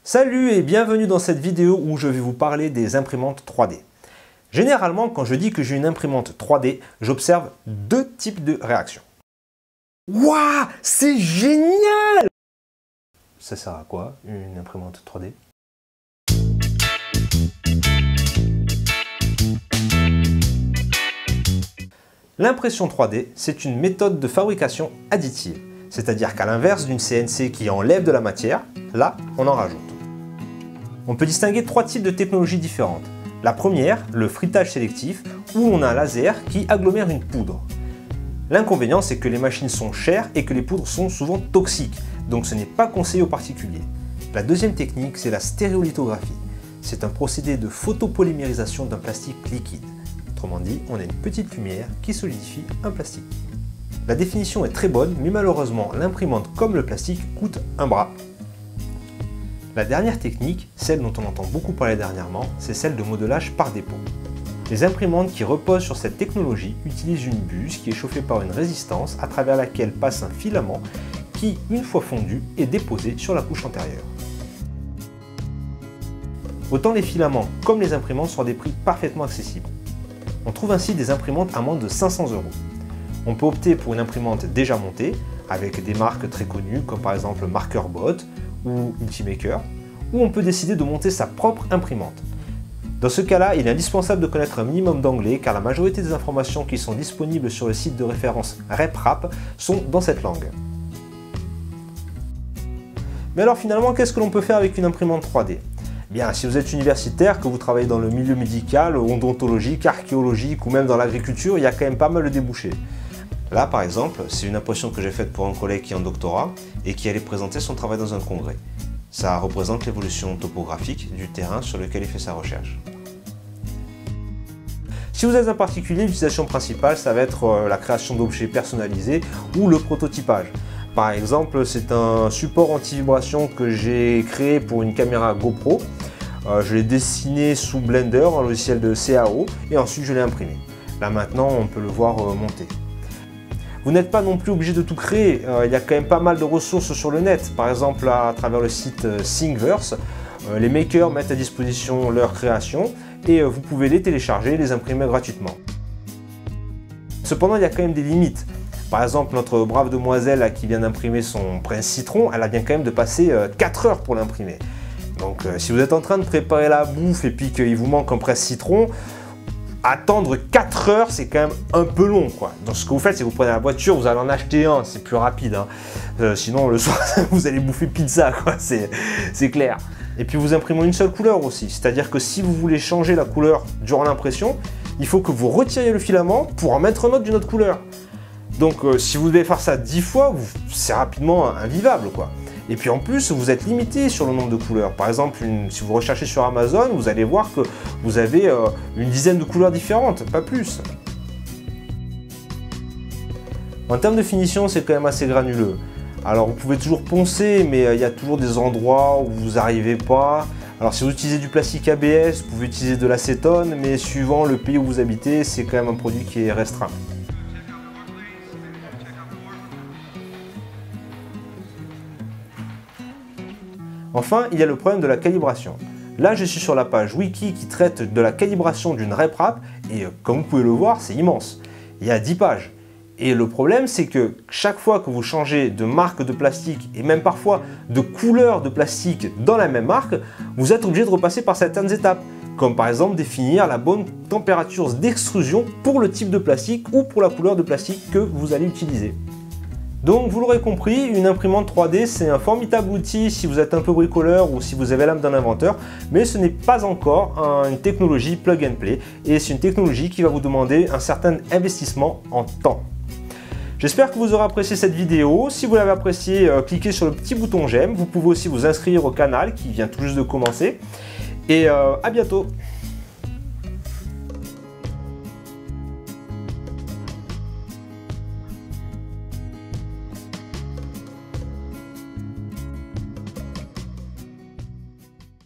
Salut et bienvenue dans cette vidéo où je vais vous parler des imprimantes 3D. Généralement, quand je dis que j'ai une imprimante 3D, j'observe deux types de réactions. Waouh, c'est génial! Ça sert à quoi, une imprimante 3D? L'impression 3D, c'est une méthode de fabrication additive. C'est-à-dire qu'à l'inverse d'une CNC qui enlève de la matière, là, on en rajoute. On peut distinguer trois types de technologies différentes. La première, le frittage sélectif, où on a un laser qui agglomère une poudre. L'inconvénient, c'est que les machines sont chères et que les poudres sont souvent toxiques, donc ce n'est pas conseillé aux particuliers. La deuxième technique, c'est la stéréolithographie. C'est un procédé de photopolymérisation d'un plastique liquide. Autrement dit, on a une petite lumière qui solidifie un plastique. La définition est très bonne, mais malheureusement, l'imprimante comme le plastique coûte un bras. La dernière technique, celle dont on entend beaucoup parler dernièrement, c'est celle de modelage par dépôt. Les imprimantes qui reposent sur cette technologie utilisent une buse qui est chauffée par une résistance à travers laquelle passe un filament qui, une fois fondu, est déposé sur la couche antérieure. Autant les filaments comme les imprimantes sont à des prix parfaitement accessibles. On trouve ainsi des imprimantes à moins de 500 €. On peut opter pour une imprimante déjà montée, avec des marques très connues comme par exemple MarkerBot ou Ultimaker, ou on peut décider de monter sa propre imprimante. Dans ce cas-là, il est indispensable de connaître un minimum d'anglais car la majorité des informations qui sont disponibles sur le site de référence RepRap sont dans cette langue. Mais alors finalement, qu'est-ce que l'on peut faire avec une imprimante 3D ? Bien, si vous êtes universitaire, que vous travaillez dans le milieu médical, odontologique, archéologique ou même dans l'agriculture, il y a quand même pas mal de débouchés. Là, par exemple, c'est une impression que j'ai faite pour un collègue qui est en doctorat et qui allait présenter son travail dans un congrès. Ça représente l'évolution topographique du terrain sur lequel il fait sa recherche. Si vous êtes un particulier, l'utilisation principale, ça va être la création d'objets personnalisés ou le prototypage. Par exemple, c'est un support anti-vibration que j'ai créé pour une caméra GoPro. Je l'ai dessiné sous Blender, un logiciel de CAO, et ensuite je l'ai imprimé. Là maintenant, on peut le voir monter. Vous n'êtes pas non plus obligé de tout créer, il y a quand même pas mal de ressources sur le net. Par exemple, à travers le site Thingiverse, les makers mettent à disposition leurs créations et vous pouvez les télécharger et les imprimer gratuitement. Cependant, il y a quand même des limites. Par exemple, notre brave demoiselle qui vient d'imprimer son prince citron, elle a bien quand même de passer 4 heures pour l'imprimer. Donc si vous êtes en train de préparer la bouffe et puis qu'il vous manque un prince citron, attendre 4 heures, c'est quand même un peu long, quoi. Donc ce que vous faites, c'est que vous prenez la voiture, vous allez en acheter un, c'est plus rapide. Hein. Sinon, le soir, vous allez bouffer pizza, quoi. C'est clair. Et puis vous imprimez une seule couleur aussi. C'est-à-dire que si vous voulez changer la couleur durant l'impression, il faut que vous retiriez le filament pour en mettre un autre d'une autre couleur. Donc si vous devez faire ça 10 fois, c'est rapidement invivable, quoi. Et puis en plus, vous êtes limité sur le nombre de couleurs. Par exemple, si vous recherchez sur Amazon, vous allez voir que vous avez une dizaine de couleurs différentes, pas plus. En termes de finition, c'est quand même assez granuleux. Alors vous pouvez toujours poncer, mais il y a toujours des endroits où vous n'arrivez pas. Alors si vous utilisez du plastique ABS, vous pouvez utiliser de l'acétone, mais suivant le pays où vous habitez, c'est quand même un produit qui est restreint. Enfin, il y a le problème de la calibration. Là, je suis sur la page wiki qui traite de la calibration d'une RepRap et comme vous pouvez le voir, c'est immense. Il y a 10 pages. Et le problème, c'est que chaque fois que vous changez de marque de plastique et même parfois de couleur de plastique dans la même marque, vous êtes obligé de repasser par certaines étapes, comme par exemple définir la bonne température d'extrusion pour le type de plastique ou pour la couleur de plastique que vous allez utiliser. Donc vous l'aurez compris, une imprimante 3D c'est un formidable outil si vous êtes un peu bricoleur ou si vous avez l'âme d'un inventeur, mais ce n'est pas encore une technologie plug and play et c'est une technologie qui va vous demander un certain investissement en temps. J'espère que vous aurez apprécié cette vidéo. Si vous l'avez appréciée, cliquez sur le petit bouton j'aime. Vous pouvez aussi vous inscrire au canal qui vient tout juste de commencer. Et à bientôt!